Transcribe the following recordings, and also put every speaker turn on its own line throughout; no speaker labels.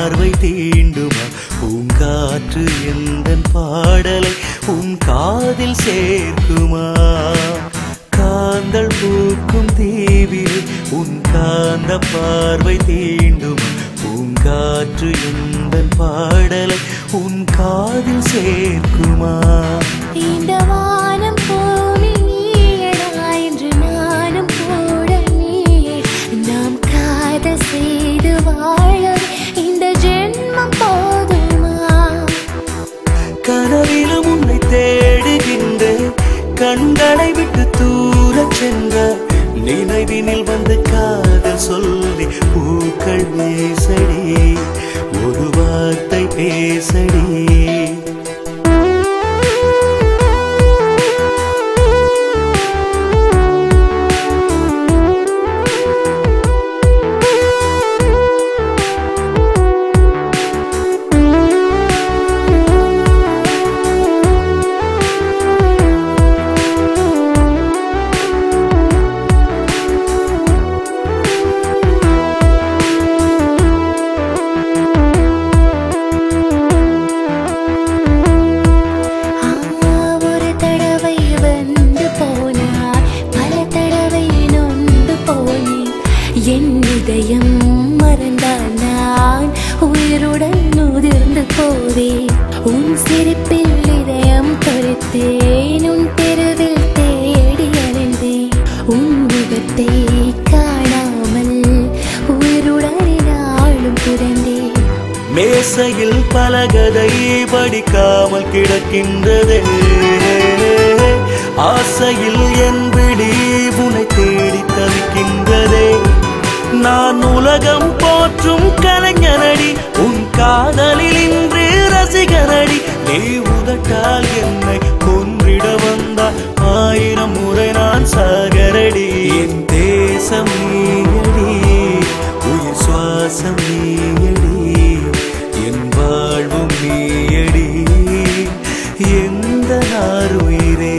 பார்வை தீண்டுமா பூங்காற்று எந்தன் பாடலை உன் காதில் சேர்க்குமா காந்தல் பூக்கும் தீவில் உன் காந்த பார்வை தீண்டுமா பூங்காற்று எந்தன் பாடலை உன் காதில் சேர்க்குமா
இந்த வானம் பூமி நீயடா என்று நானும் கூட நீயே நாம் காதல் செய்து வாழ இந்த ஜென்மம் போதுமா
கனவிலும் உன்னை தேடுகின்றேன் கண்களை விட்டு தூரச் சென்ற நினைவினில் வந்து காதல் சொல்லி பூக்கள் பேசடி ஒரு வார்த்தை பேசடி மேசையில் பலகதை படிக்காமல் கிடக்கின்றதே ஆசையில் என் விழி உன்னை தேடி தவிக்கின்றதே நான் உலகம் போற்றும் கலைஞனடி உன் காதலில் இன்று ரசிகனடி நீ உதட்டால் என்னை கொன்றிட வந்தால் 1000 முறை நான் சாகரடி என் தேசம் நீயடி உயிர் சுவாசம் நீயடி என் வாழ்வும் நீயடி எந்த நாருயிரே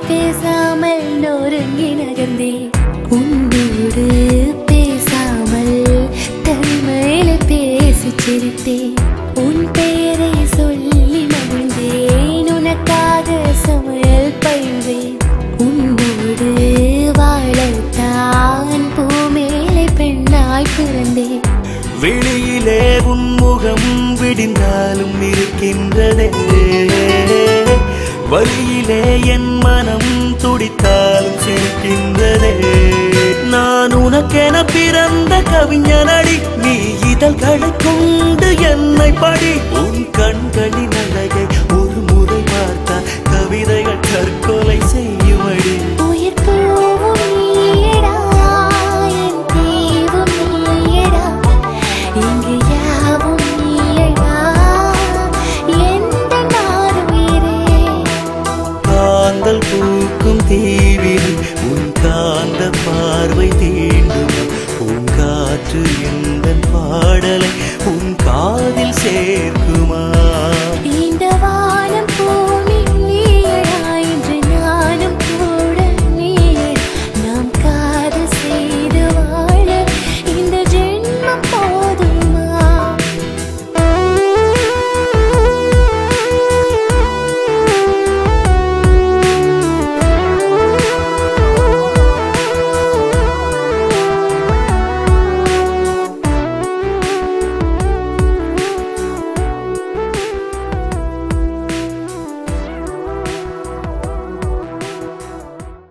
பேசாமல் நொறுங்கி நகர்ந்தே உன்னோடு பேசாமல் தனிமையில பேசி சிரித்தேன் உன் பெயரை சொல்லி மகிழ்ந்தேன் உனக்காக சமையல் பயின்றேன் உன்னோடு வாழத்தான் பூமேலை பெண்ணாய் பிறந்தேன்
வெளியிலே உன்முகம் விடிந்தாலும் இருக்கின்றதே வழியிலே என் மனம் துடித்தாலும் சிரிக்கின்றதே நான் உனக்கென பிறந்த கவிஞனடி நீ இதழ்களை கொண்டு என்னை படி